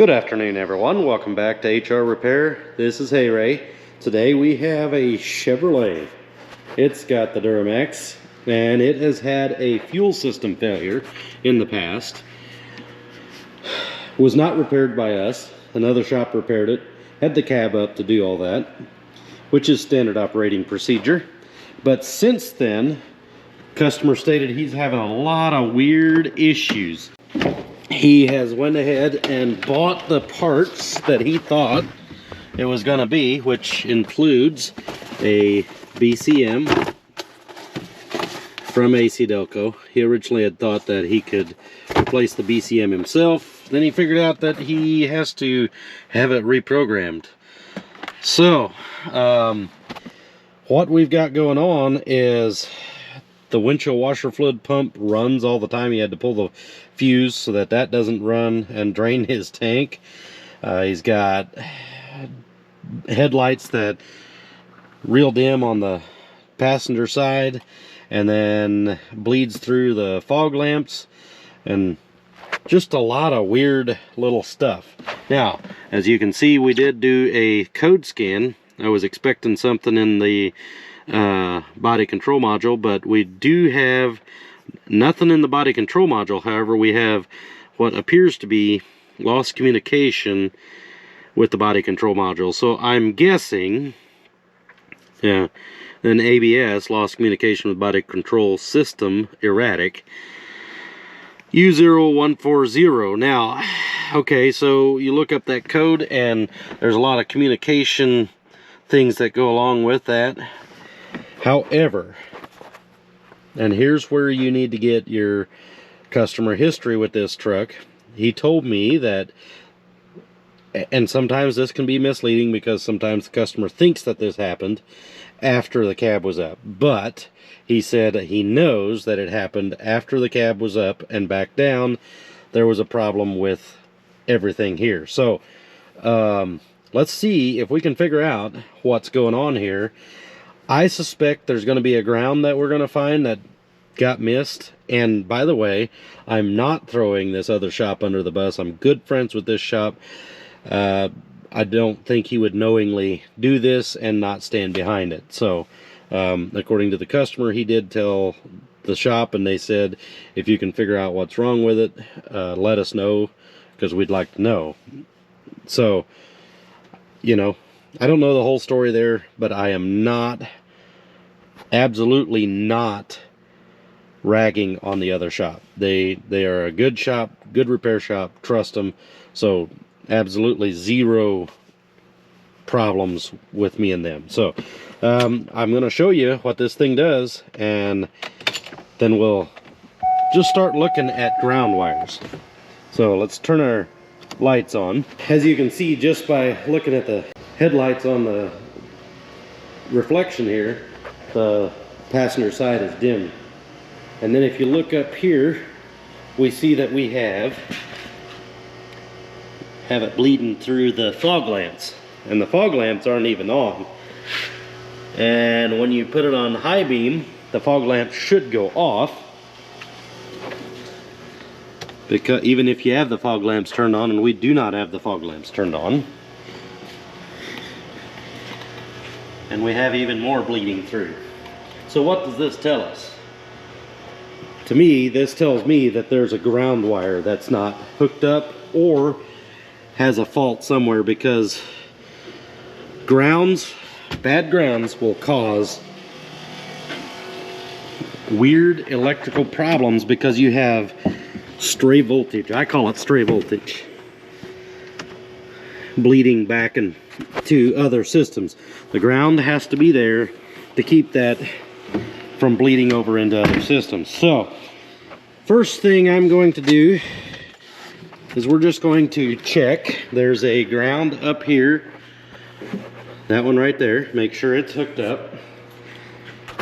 Good afternoon, everyone. Welcome back to HR Repair. This is Hey Ray. Today we have a Chevrolet. It's got the Duramax and it has had a fuel system failure in the past. Was not repaired by us. Another shop repaired it. Had the cab up to do all that, which is standard operating procedure. But since then, customer stated he's having a lot of weird issues. He has went ahead and bought the parts that he thought it was going to be, which includes a BCM from AC Delco. He originally had thought that he could replace the BCM himself. Then he figured out that he has to have it reprogrammed. So, what we've got going on is the windshield washer fluid pump runs all the time. He had to pull the fuse so that that doesn't run and drain his tank. He's got headlights that real dim on the passenger side and then bleeds through the fog lamps, and just a lot of weird little stuff. Now, as you can see, we did do a code scan. I was expecting something in the body control module, but we do have nothing in the body control module. However, we have what appears to be lost communication with the body control module. So I'm guessing an ABS, lost communication with body control system, erratic, U0140. Now, okay, so you look up that code and there's a lot of communication things that go along with that. However, and here's where you need to get your customer history with this truck. He told me that, and sometimes this can be misleading because sometimes the customer thinks that this happened after the cab was up. But he said he knows that it happened after the cab was up and back down. There was a problem with everything here. So, let's see if we can figure out what's going on here. I suspect there's going to be a ground that we're going to find that got missed. And by the way, I'm not throwing this other shop under the bus. I'm good friends with this shop. I don't think he would knowingly do this and not stand behind it. So, according to the customer, he did tell the shop, and they said, if you can figure out what's wrong with it, let us know, because we'd like to know. So, you know, I don't know the whole story there, but I am not, absolutely not ragging on the other shop. They are a good shop, good repair shop, trust them. So absolutely zero problems with me and them. So I'm going to show you what this thing does, and then we'll just start looking at ground wires. So let's turn our lights on. As you can see just by looking at the headlights on the reflection here, the passenger side is dim. And then if you look up here, we see that we have it bleeding through the fog lamps, and the fog lamps aren't even on. And when you put it on high beam, the fog lamp should go off, because even if you have the fog lamps turned on, and we do not have the fog lamps turned on. And we have even more bleeding through. So what does this tell us? To me, this tells me that there's a ground wire that's not hooked up or has a fault somewhere, because bad grounds will cause weird electrical problems because you have stray voltage. I call it stray voltage, bleeding back into other systems. The ground has to be there to keep that from bleeding over into other systems. So first thing I'm going to do is we're just going to check. There's a ground up here, that one right there. Make sure it's hooked up,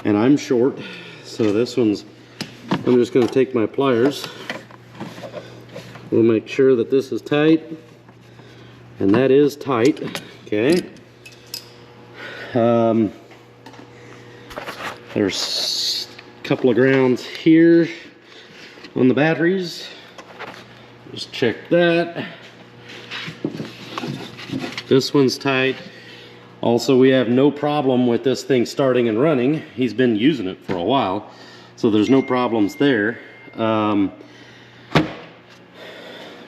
and I'm short, so this one's, I'm just going to take my pliers. We'll make sure that this is tight, and that is tight. Okay. There's a couple of grounds here on the batteries. Just check that. This one's tight. Also, we have no problem with this thing starting and running. He's been using it for a while, so there's no problems there.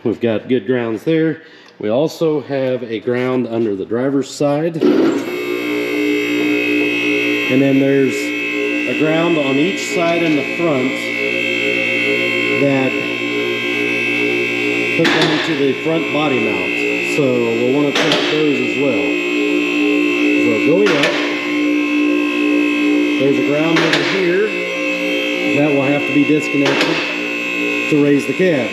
We've got good grounds there. We also have a ground under the driver's side. And then there's a ground on each side in the front that hook onto the front body mount. So we'll want to check those as well. So going up, there's a ground over here that will have to be disconnected to raise the cab.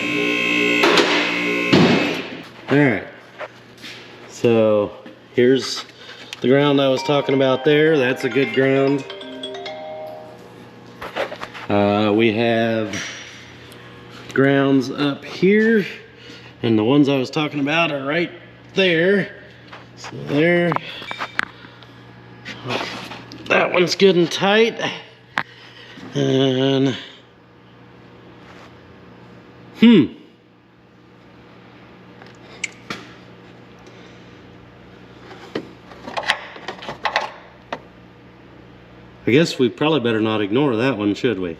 Alright, so here's the ground I was talking about there. That's a good ground. We have grounds up here, and the ones I was talking about are right there. So there. That one's good and tight. And I guess we probably better not ignore that one, should we?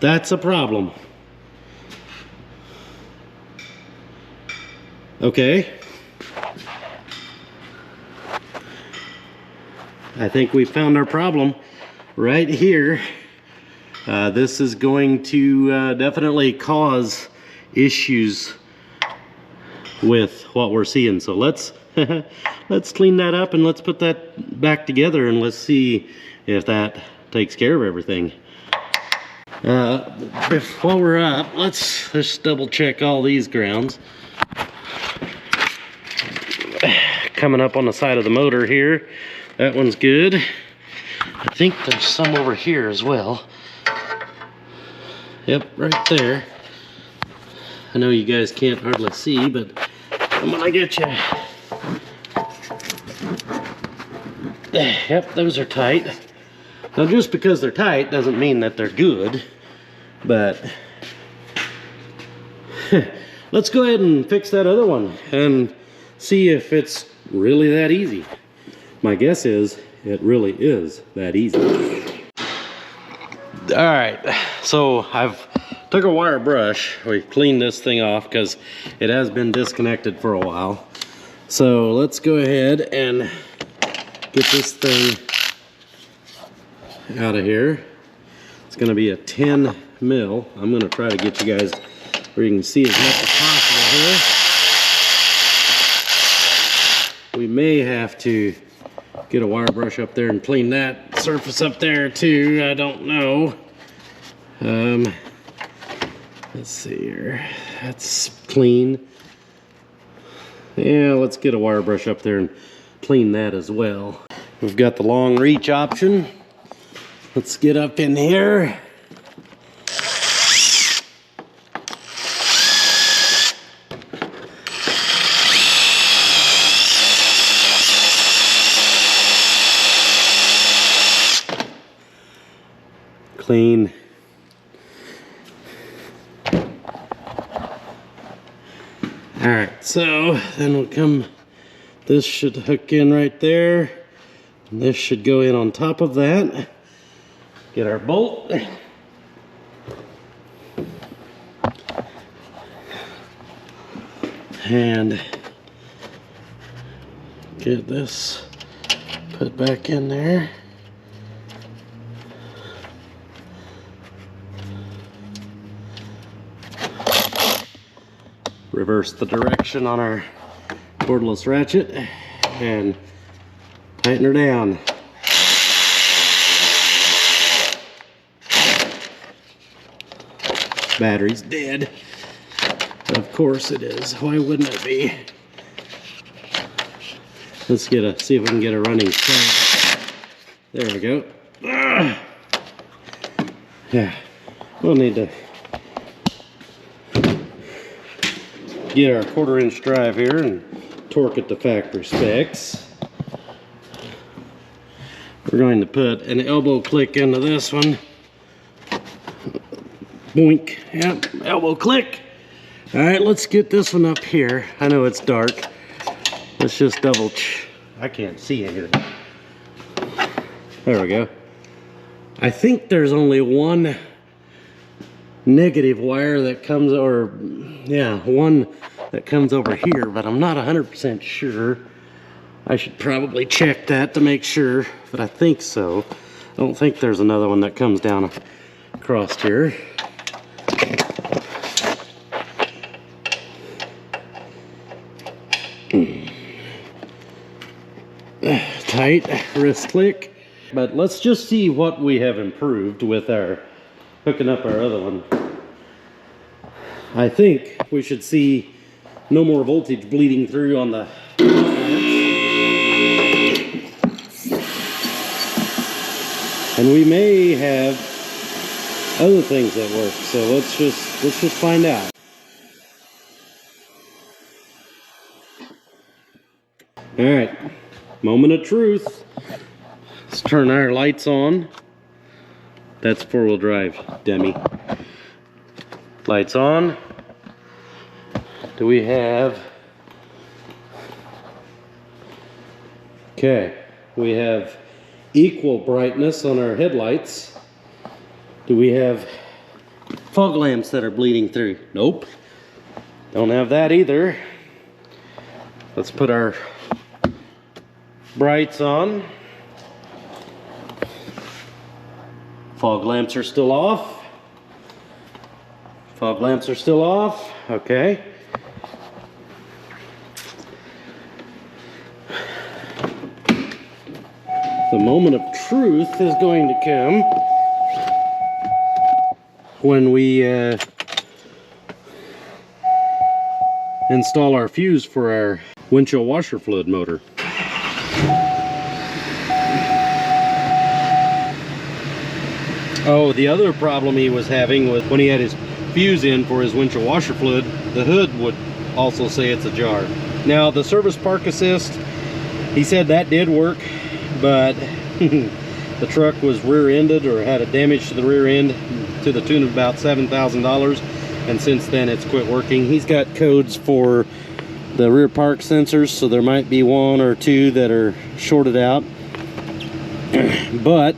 That's a problem. Okay. I think we found our problem right here. This is going to definitely cause issues with what we're seeing. So let's let's clean that up and let's put that back together and let's see if that takes care of everything. While we're up, let's just double check all these grounds. Coming up on the side of the motor here, that one's good. I think there's some over here as well. Yep, right there. I know you guys can't hardly see, but I'm gonna get you. Yep, those are tight. Now, just because they're tight doesn't mean that they're good, but let's go ahead and fix that other one and see if it's really that easy. My guess is it really is that easy. All right, so I've took a wire brush. We cleaned this thing off because it has been disconnected for a while. So let's go ahead and get this thing out of here. It's going to be a 10 mil. I'm going to try to get you guys where you can see as much as possible here. We may have to get a wire brush up there and clean that surface up there too. I don't know. Let's see here. That's clean. Yeah, let's get a wire brush up there and clean that as well. We've got the long reach option. Let's get up in here. Clean. All right, so then we'll come, this should hook in right there, and this should go in on top of that. Get our bolt. And get this put back in there. Reverse the direction on our cordless ratchet and tighten her down. Battery's dead. Of course it is. Why wouldn't it be? Let's see if we can get a running start. There we go. Yeah, we'll need to get our 1/4 inch drive here and torque it to factory specs. We're going to put an elbow click into this one. Boink. Yep, elbow click. All right, let's get this one up here. I know it's dark. Let's just double I can't see anything. There we go. I think there's only one negative wire that comes, or yeah, one that comes over here, but I'm not 100% sure. I should probably check that to make sure, but I think so. I don't think there's another one that comes down across here. Tight wrist click. But let's just see what we have improved with our hooking up our other one. I think we should see no more voltage bleeding through on the and we may have other things that work, so let's just find out. All right, moment of truth. Let's turn our lights on. That's four-wheel drive, Demi. Lights on. Do we have... Okay, we have equal brightness on our headlights. Do we have fog lamps that are bleeding through? Nope. Don't have that either. Let's put our brights on. Fog lamps are still off. Fog lamps are still off. Okay. The moment of truth is going to come when we install our fuse for our windshield washer fluid motor. Oh, the other problem he was having was when he had his fuse in for his windshield washer fluid, the hood would also say it's ajar. Now, the service park assist, he said that did work, but the truck was rear-ended or had a damage to the rear end to the tune of about $7,000, and since then it's quit working. He's got codes for the rear park sensors, so there might be one or two that are shorted out, but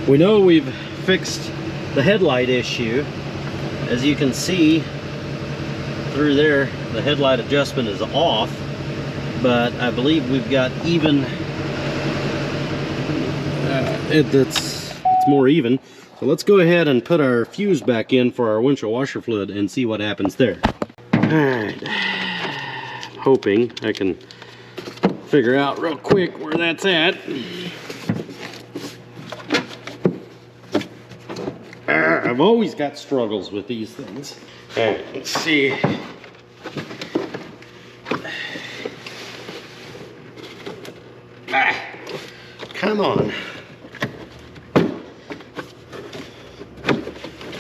we know we've fixed the headlight issue. As you can see through there, the headlight adjustment is off, but I believe we've got even, it's more even. So let's go ahead and put our fuse back in for our windshield washer fluid and see what happens there. Alright, hoping I can figure out real quick where that's at. I've always got struggles with these things. Alright, let's see. Come on.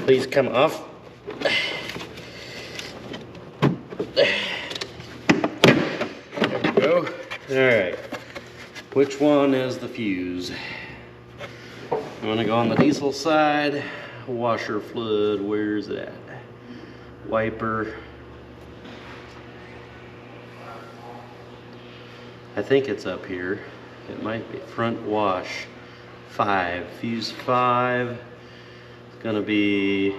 Please come off. There we go. Alright. Which one is the fuse? I'm gonna go on the diesel side. Washer fluid, where's it at? Wiper. I think it's up here. It might be front wash 5. Fuse 5. It's gonna be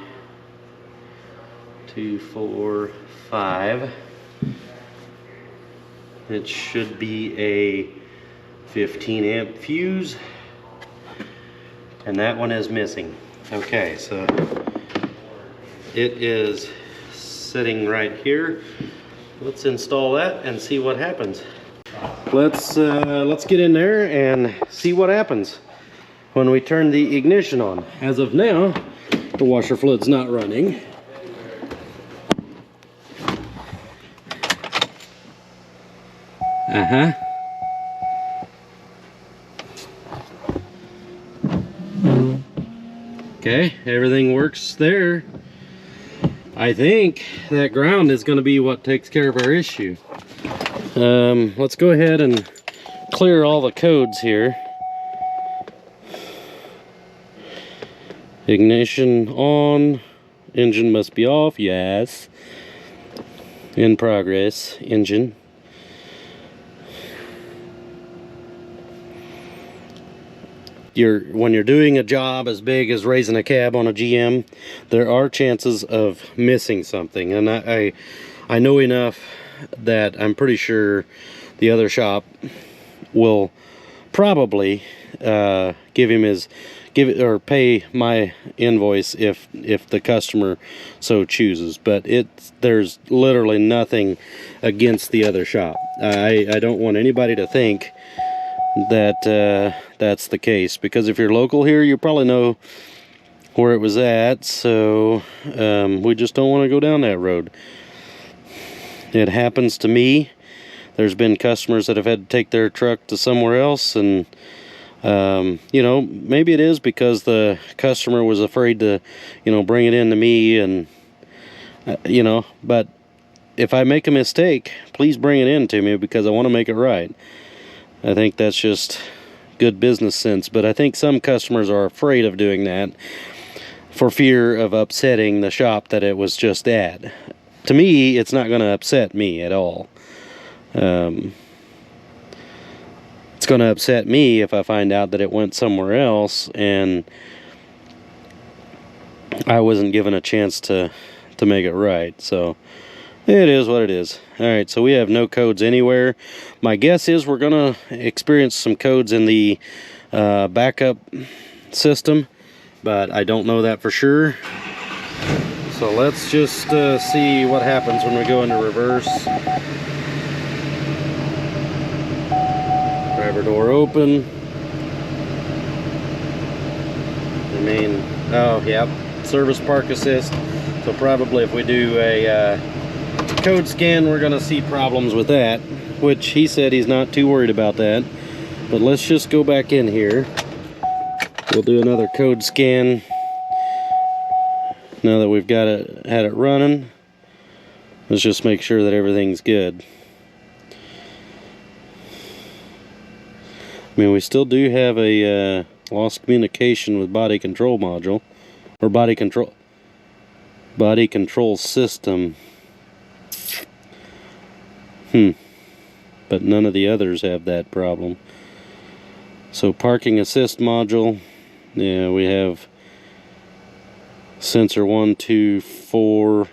2, 4, 5. It should be a 15 amp fuse, and that one is missing. Okay, so it is sitting right here. Let's install that and see what happens. Let's get in there and see what happens when we turn the ignition on. As of now, the washer fluid's not running. Okay, everything works there. I think that ground is going to be what takes care of our issue. Let's go ahead and clear all the codes here. Ignition on. Engine must be off. Yes. In progress. Engine. When you're doing a job as big as raising a cab on a GM, there are chances of missing something, and I know enough that I'm pretty sure the other shop will probably pay my invoice if the customer so chooses. But there's literally nothing against the other shop. I don't want anybody to think that that's the case, because if you're local here, you probably know where it was at. So we just don't want to go down that road. It happens to me. There's been customers that have had to take their truck to somewhere else, and you know, maybe it is because the customer was afraid to, you know, bring it in to me, and you know, but if I make a mistake, please bring it in to me, because I want to make it right. I think that's just good business sense, but I think some customers are afraid of doing that for fear of upsetting the shop that it was just at. To me, it's not going to upset me at all. It's going to upset me if I find out that it went somewhere else and I wasn't given a chance to make it right. So it is what it is. Alright, so we have no codes anywhere. My guess is we're going to experience some codes in the backup system, but I don't know that for sure. So let's just see what happens when we go into reverse. Driver door open. Oh, yep, service park assist. So probably if we do a code scan, we're going to see problems with that, which he said he's not too worried about that. But let's just go back in here. We'll do another code scan now that we've got had it running. Let's just make sure that everything's good. I mean, we still do have a lost communication with body control module, or body control system. But none of the others have that problem. So parking assist module, yeah, we have sensor 1, 2, 4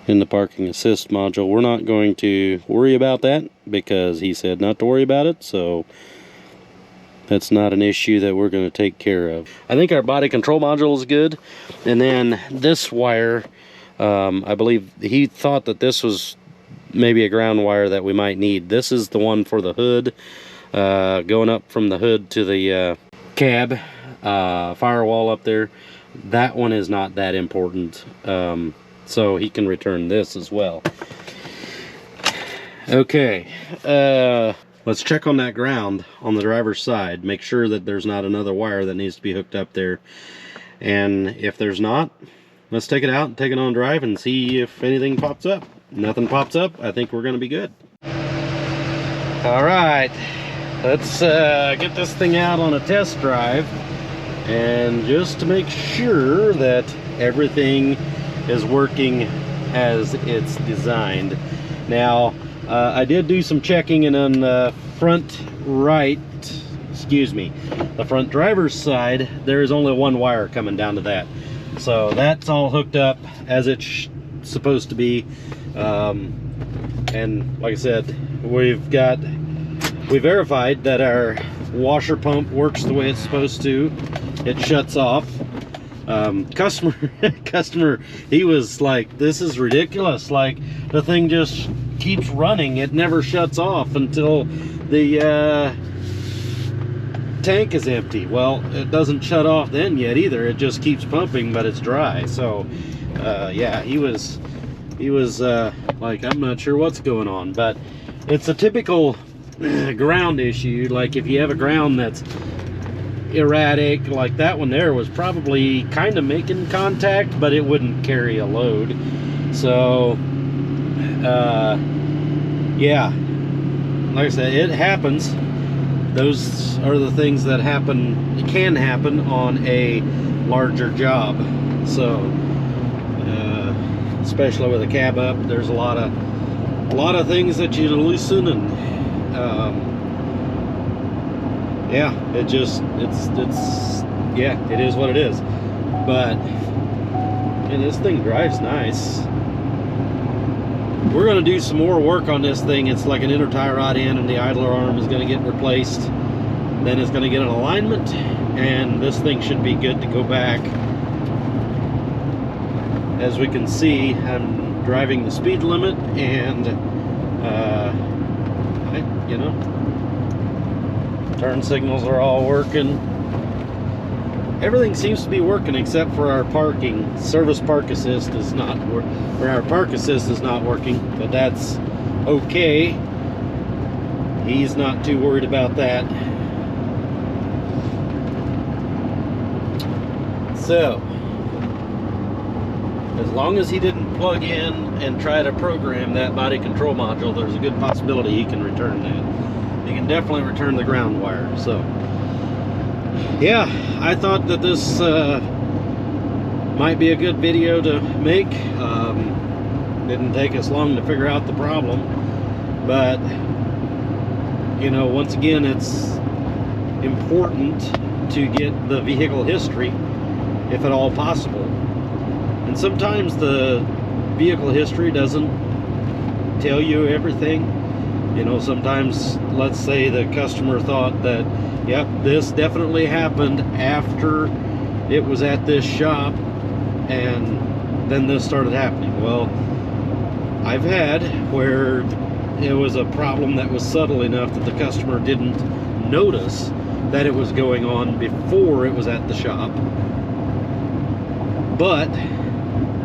in the parking assist module. We're not going to worry about that because he said not to worry about it, so that's not an issue that we're going to take care of. I think our body control module is good, and then this wire, I believe he thought that this was maybe a ground wire that we might need. This is the one for the hood, going up from the hood to the cab firewall up there. That one is not that important, so he can return this as well. Okay, let's check on that ground on the driver's side, make sure that there's not another wire that needs to be hooked up there, and if there's not, let's take it out and take it on drive and see if anything pops up. Nothing pops up, I think we're going to be good. Alright, let's get this thing out on a test drive, and just to make sure that everything is working as it's designed. Now, I did do some checking, and on the front the front driver's side, there is only one wire coming down to that. So that's all hooked up as it's supposed to be. And like I said, we verified that our washer pump works the way it's supposed to. It shuts off. Customer, he was like, this is ridiculous. Like, the thing just keeps running. It never shuts off until the tank is empty. Well, it doesn't shut off then yet either. It just keeps pumping, but it's dry. So yeah, he was like, I'm not sure what's going on, but it's a typical ground issue. Like, if you have a ground that's erratic, like that one there was probably kind of making contact, but it wouldn't carry a load. So yeah, like I said, it happens. those are the things that can happen on a larger job. So especially with a cab up, there's a lot of things that you loosen, and yeah, it is what it is. But and this thing drives nice. We're going to do some more work on this thing. It's like an inner tie rod in, and the idler arm is going to get replaced. Then it's going to get an alignment, and this thing should be good to go back. As we can see, I'm driving the speed limit, and you know, turn signals are all working. Everything seems to be working except for our parking. Service park assist is not, or our park assist is not working, but that's okay. He's not too worried about that. So, as long as he didn't plug in and try to program that body control module, there's a good possibility he can return that. He can definitely return the ground wire. So, yeah, I thought that this might be a good video to make. Didn't take us long to figure out the problem, but you know, once again, it's important to get the vehicle history if at all possible. And sometimes the vehicle history doesn't tell you everything. You know, sometimes, let's say the customer thought that, yep, this definitely happened after it was at this shop, and then this started happening. Well, I've had where it was a problem that was subtle enough that the customer didn't notice that it was going on before it was at the shop. But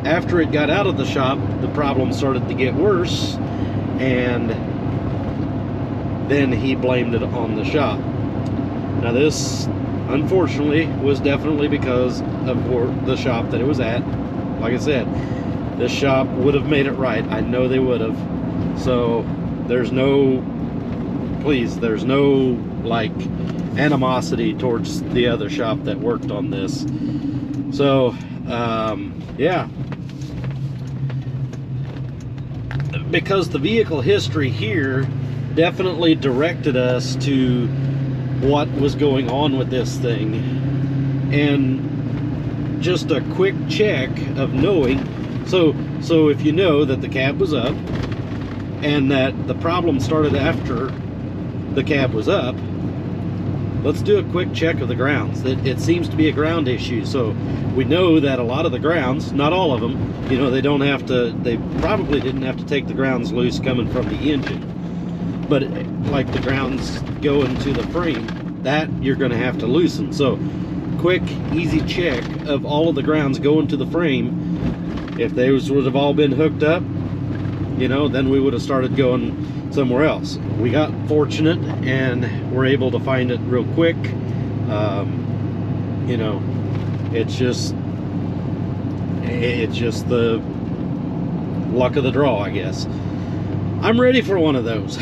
after it got out of the shop, the problem started to get worse, and then he blamed it on the shop. Now this, unfortunately, was definitely because of the shop that it was at. Like I said, this shop would have made it right. I know they would have. So there's no, there's no like animosity towards the other shop that worked on this. So yeah, because the vehicle history here definitely directed us to what was going on with this thing, and just a quick check of knowing, so if you know that the cab was up and that the problem started after the cab was up, let's do a quick check of the grounds. It seems to be a ground issue. So we know that a lot of the grounds, not all of them, you know, they probably didn't have to take the grounds loose coming from the engine. But like the grounds going to the frame, that you're going to have to loosen. So quick, easy check of all of the grounds going to the frame. If those would have all been hooked up, you know, then we would have started going somewhere else. We got fortunate and were able to find it real quick. You know, it's just the luck of the draw, I guess. I'm ready for one of those.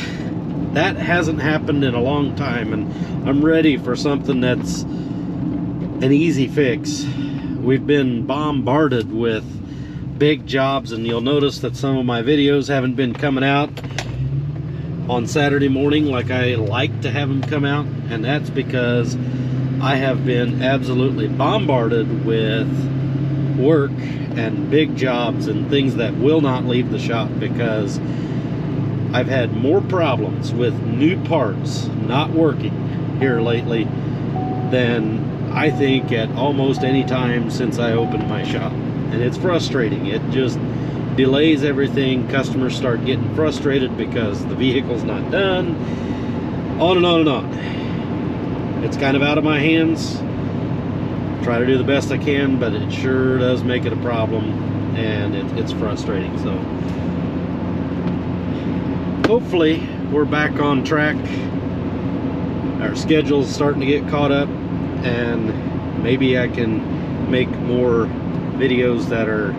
That hasn't happened in a long time, and I'm ready for something that's an easy fix. We've been bombarded with big jobs, and you'll notice that some of my videos haven't been coming out on Saturday morning like I like to have them come out, and that's because I have been absolutely bombarded with work and big jobs and things that will not leave the shop, because I've had more problems with new parts not working here lately than I think at almost any time since I opened my shop. And it's frustrating. It just delays everything. Customers start getting frustrated because the vehicle's not done. On and on and on. It's kind of out of my hands. Try to do the best I can, but it sure does make it a problem, and it's frustrating. So hopefully we're back on track. Our schedule's starting to get caught up, and maybe I can make more videos that are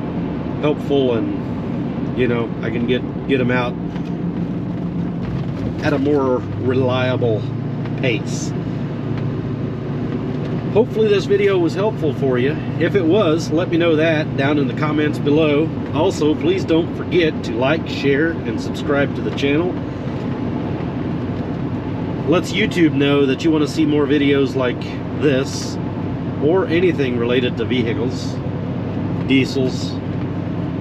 helpful, and you know, I can get them out at a more reliable pace. Hopefully this video was helpful for you. If it was, let me know that down in the comments below. Also, please don't forget to like, share, and subscribe to the channel. Lets YouTube know that you want to see more videos like this, or anything related to vehicles, diesels,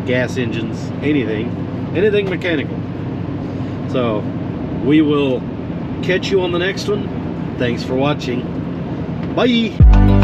gas engines, anything mechanical. So we will catch you on the next one. Thanks for watching. Bye.